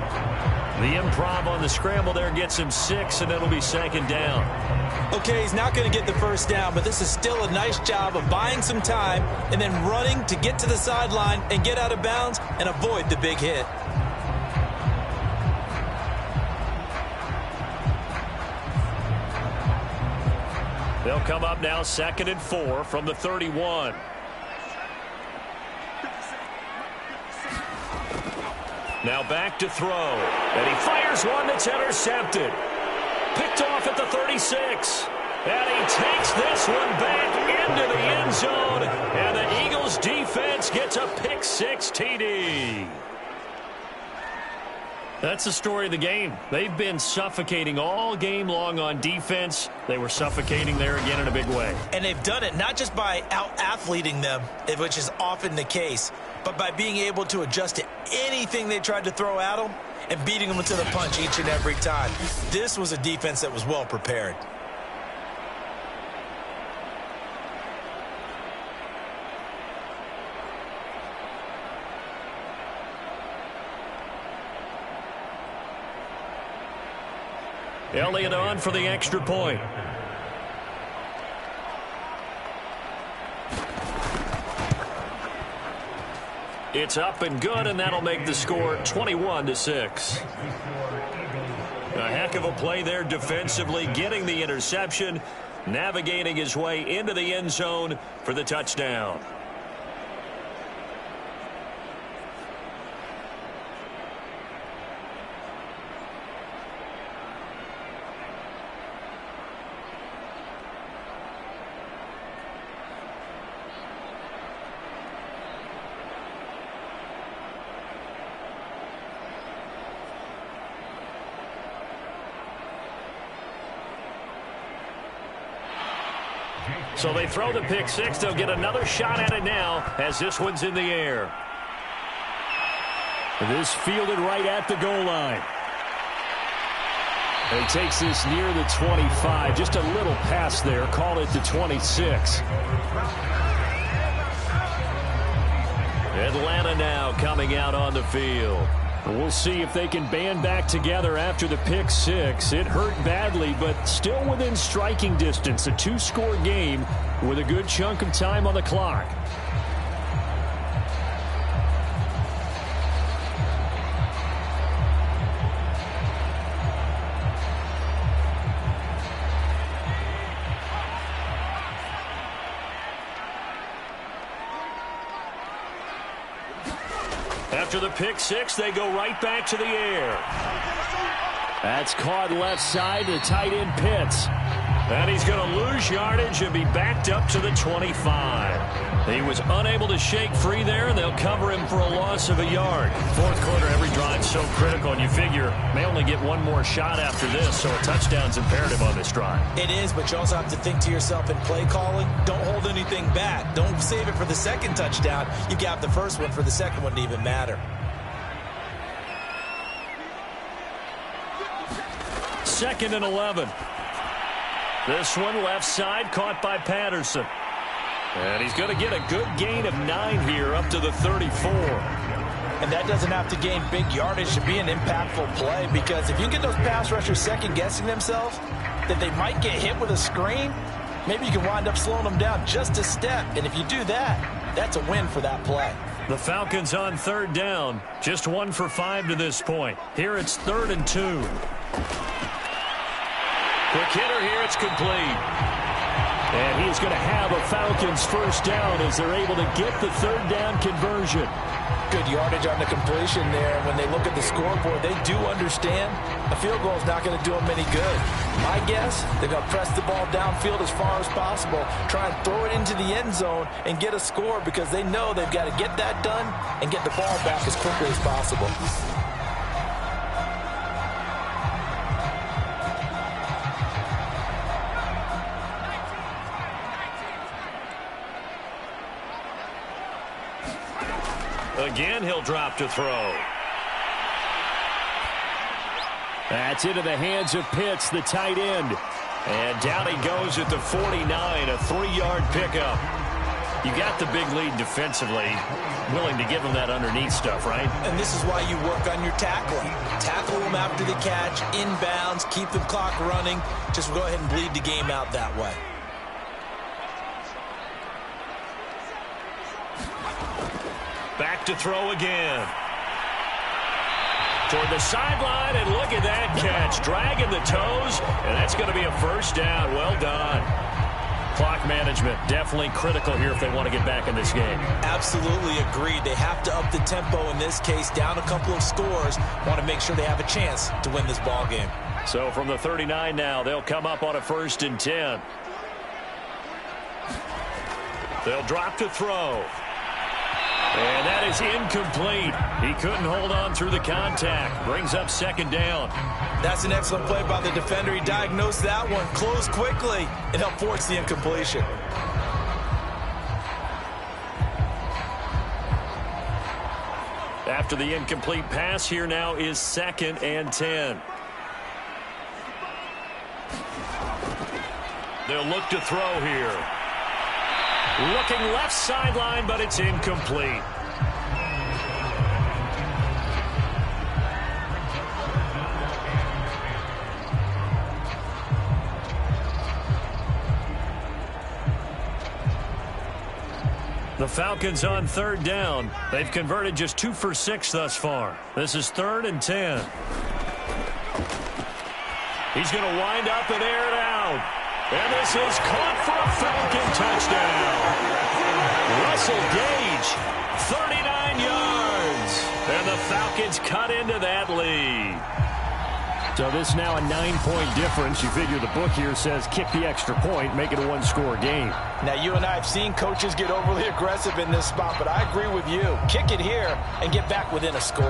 B: The improv on the scramble there gets him 6, and it'll be 2nd down.
C: Okay, he's not going to get the 1st down, but this is still a nice job of buying some time and then running to get to the sideline and get out of bounds and avoid the big hit.
B: They'll come up now 2nd and 4 from the 31. Now back to throw. And he fires one that's intercepted. Picked off at the 36. And he takes this one back into the end zone. And the Eagles defense gets a pick 6 TD. That's the story of the game. They've been suffocating all game long on defense. They were suffocating there again in a big way.
C: And they've done it not just by out-athleting them, which is often the case, but by being able to adjust to anything they tried to throw at them and beating them to the punch each and every time. This was a defense that was well prepared.
B: Elliott on for the extra point. It's up and good, and that'll make the score 21-6. A heck of a play there defensively, getting the interception, navigating his way into the end zone for the touchdown. So they throw the pick six. They'll get another shot at it now as this one's in the air. This fielded right at the goal line. And he takes this near the 25. Just a little pass there. Call it the 26. Atlanta now coming out on the field. We'll see if they can band back together after the pick six. It hurt badly, but still within striking distance. A two-score game with a good chunk of time on the clock. After the pick six, they go right back to the air. That's caught left side to tight end Pitts. And he's going to lose yardage and be backed up to the 25. He was unable to shake free there, and they'll cover him for a loss of a yard. Fourth quarter, every drive's so critical, and you figure may only get one more shot after this, so a touchdown's imperative on this drive.
C: It is, but you also have to think to yourself in play calling, don't hold anything back. Don't save it for the second touchdown. You got the first one for the second one to even matter.
B: Second and 11. This one left side caught by Patterson. And he's going to get a good gain of 9 here up to the 34.
C: And that doesn't have to gain big yardage to be an impactful play, because if you get those pass rushers second-guessing themselves, that they might get hit with a screen, maybe you can wind up slowing them down just a step. And if you do that, that's a win for that play.
B: The Falcons on third down. Just 1 for 5 to this point. Here it's 3rd and 2. Quick hitter here, it's complete. And he's going to have a Falcons first down as they're able to get the third down conversion.
C: Good yardage on the completion there. When they look at the scoreboard, they do understand a field goal is not going to do them any good. My guess, they're going to press the ball downfield as far as possible, try and throw it into the end zone and get a score, because they know they've got to get that done and get the ball back as quickly as possible.
B: Again, he'll drop to throw. That's into the hands of Pitts, the tight end. And down he goes at the 49, a 3-yard pickup. You got the big lead defensively, willing to give him that underneath stuff, right?
C: And this is why you work on your tackling. Tackle them after the catch, inbounds, keep the clock running. Just go ahead and bleed the game out that way.
B: Back to throw again. Toward the sideline, and look at that catch. Dragging the toes, and that's going to be a first down. Well done. Clock management, definitely critical here if they want to get back in this game.
C: Absolutely agreed. They have to up the tempo in this case, down a couple of scores. Want to make sure they have a chance to win this ball game.
B: So from the 39 now, they'll come up on a 1st and 10. They'll drop to throw. And that is incomplete. He couldn't hold on through the contact. Brings up 2nd down.
C: That's an excellent play by the defender. He diagnosed that one, closed quickly, and helped force the incompletion.
B: After the incomplete pass, here now is 2nd and 10. They'll look to throw here. Looking left sideline, but it's incomplete. The The Falcons on third down. They've converted just 2 for 6 thus far. This is 3rd and 10. He's going to wind up and air it out. And this is caught for a Falcon touchdown. Russell Gage, 39 yards. And the Falcons cut into that lead.
D: So this now a 9-point difference. You figure the book here says kick the extra point, make it a one-score game.
C: Now, you and I have seen coaches get overly aggressive in this spot, but I agree with you. Kick it here and get back within a score.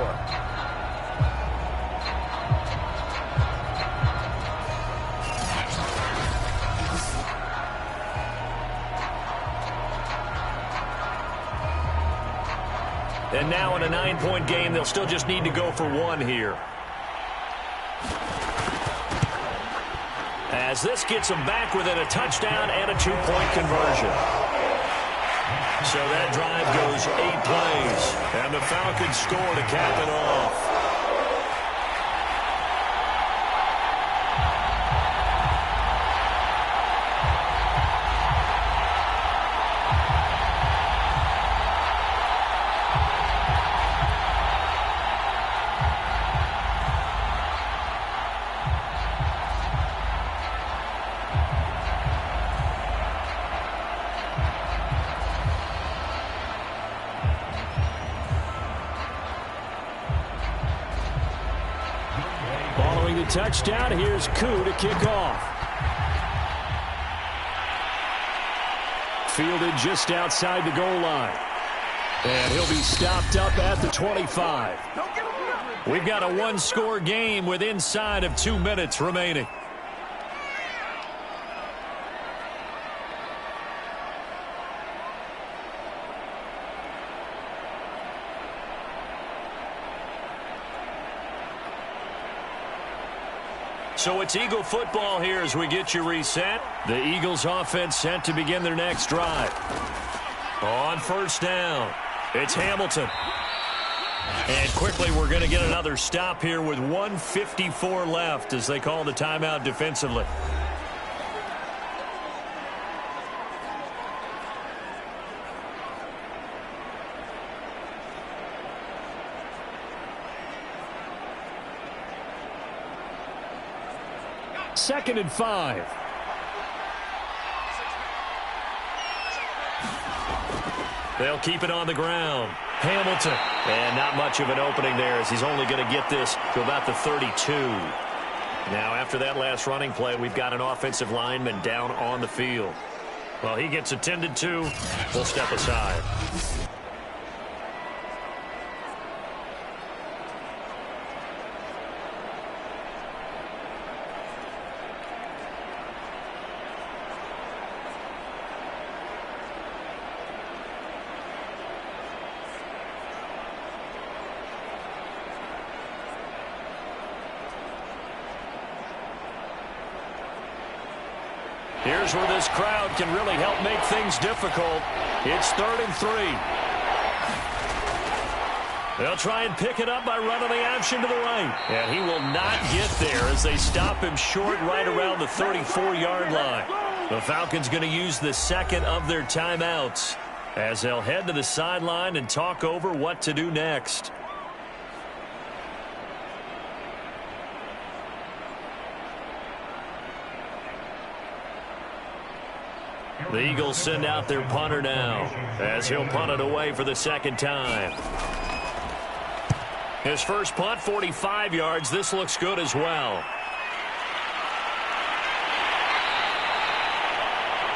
B: And now in a 9-point game, they'll still just need to go for 1 here. As this gets them back within a touchdown and a 2-point conversion. So that drive goes 8 plays. And the Falcons score to cap it off.
D: Following the touchdown, here's Koo to kick off. Fielded just outside the goal line. And he'll be stopped up at the 25.
B: We've got a 1-score game with inside of 2 minutes remaining. So it's Eagle football here as we get you reset. The Eagles offense set to begin their next drive. On first down, it's Hamilton. And quickly we're going to get another stop here with 1:54 left as they call the timeout defensively.
D: Second and 5.
B: They'll keep it on the ground. Hamilton. And not much of an opening there as he's only going to get this to about the 32. Now, after that last running play, we've got an offensive lineman down on the field. Well, he gets attended to. We'll step aside. Here's where this crowd can really help make things difficult. It's 3rd and 3. They'll try and pick it up by running the option to the right. And he will not get there as they stop him short right around the 34-yard line. The Falcons going to use the second of their timeouts as they'll head to the sideline and talk over what to do next. The Eagles send out their punter now as he'll punt it away for the second time. His first punt, 45 yards. This looks good as well.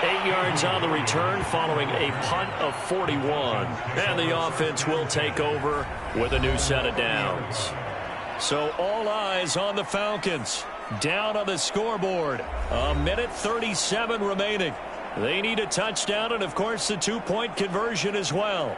B: 8 yards on the return following a punt of 41. And the offense will take over with a new set of downs. So all eyes on the Falcons. Down on the scoreboard. 1:37 remaining. They need a touchdown and, of course, the 2-point conversion as well.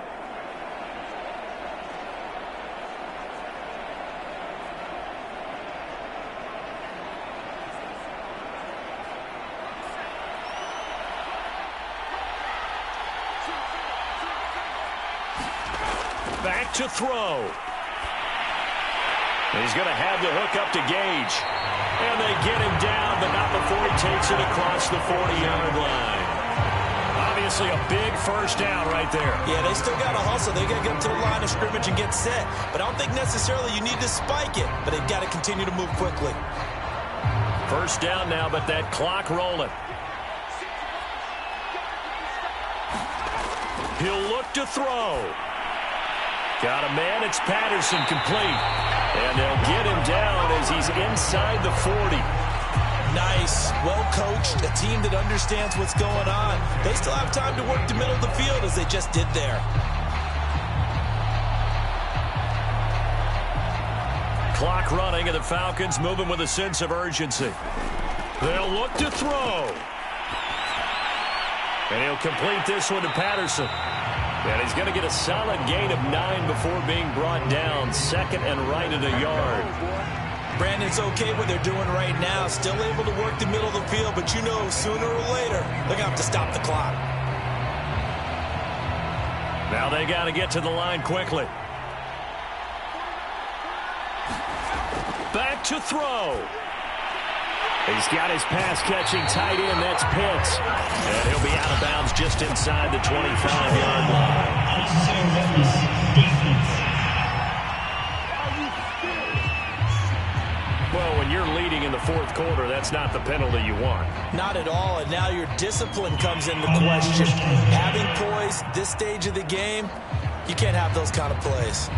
B: Back to throw. He's going to have the hook up to Gage. And they get him down, but not before he takes it across the 40-yard line. Obviously a big first down right there.
C: Yeah, they still got to hustle. They got to get to the line of scrimmage and get set. But I don't think necessarily you need to spike it. But they've got to continue to move quickly.
B: First down now, but that clock rolling. He'll look to throw. Got a man. It's Patterson, complete. And they'll get him down as he's inside the 40.
C: Nice, well-coached, a team that understands what's going on. They still have time to work the middle of the field as they just did there.
B: Clock running, and the Falcons moving with a sense of urgency. They'll look to throw. And he'll complete this one to Patterson. And he's going to get a solid gain of 9 before being brought down. Second and right at a yard.
C: Brandon's okay what they're doing right now. Still able to work the middle of the field, but you know sooner or later they're going to have to stop the clock.
B: Now they got to get to the line quickly. Back to throw. He's got his pass-catching tight end. That's Pitts. And he'll be out of bounds just inside the 25-yard line. Well, when you're leading in the fourth quarter, that's not the penalty you want.
C: Not at all, and now your discipline comes into question. Having poise this stage of the game, you can't have those kind of plays.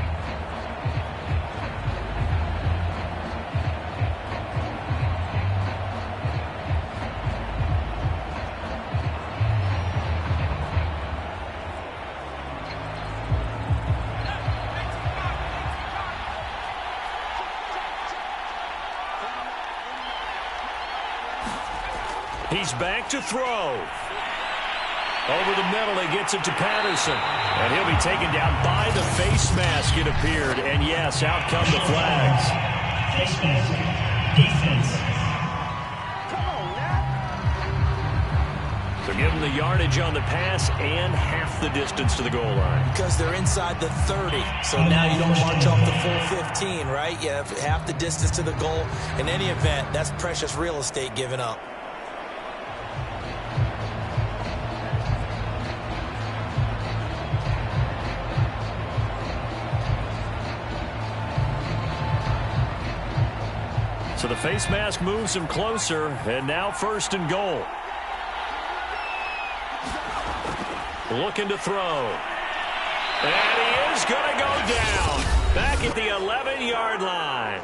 B: He's back to throw. Over the middle, he gets it to Patterson. And he'll be taken down by the face mask, it appeared. And yes, out come the flags.
G: Face mask. Defense.
B: So give him the yardage on the pass and half the distance to the goal line.
C: Because they're inside the 30. So now you don't march off the full 15, right? You have half the distance to the goal. In any event, that's precious real estate given up.
B: So the face mask moves him closer, and now first and goal. Looking to throw. And he is going to go down. Back at the 11-yard line.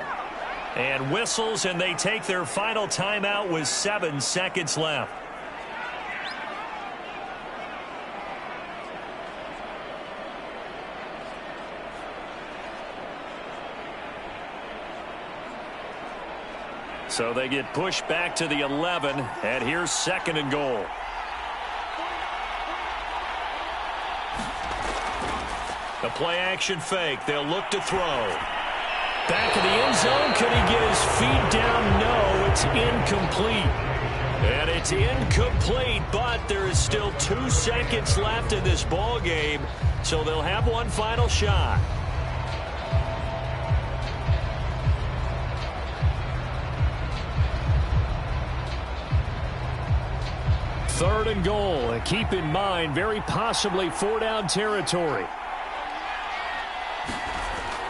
B: And whistles, and they take their final timeout with 7 seconds left. So they get pushed back to the 11, and here's second and goal. The play-action fake. They'll look to throw. Back in the end zone. Can he get his feet down? No, it's incomplete. And it's incomplete, but there is still 2 seconds left in this ball game, so they'll have one final shot. Third and goal, and keep in mind, very possibly 4-down territory.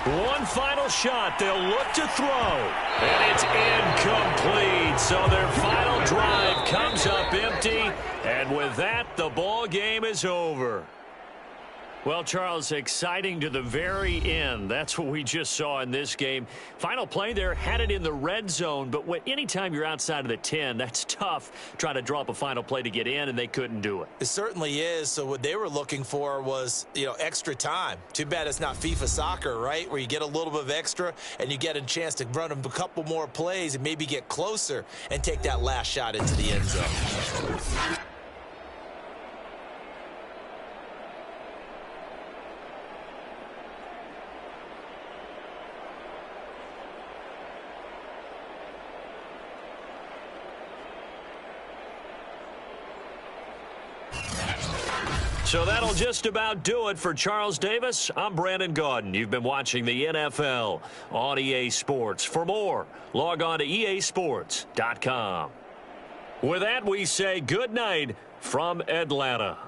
B: One final shot. They'll look to throw. And it's incomplete. So their final drive comes up empty. And with that, the ball game is over. Well, Charles, exciting to the very end. That's what we just saw in this game. Final play there, had it in the red zone, but anytime you're outside of the 10, that's tough trying to draw up a final play to get in, and they couldn't do it.
C: It certainly is. So what they were looking for was, extra time. Too bad it's not FIFA soccer, right, where you get a little bit of extra and you get a chance to run a couple more plays and maybe get closer and take that last shot into the end zone.
B: So that'll just about do it for Charles Davis. I'm Brandon Gaudin. You've been watching the NFL on EA Sports. For more, log on to easports.com. With that, we say good night from Atlanta.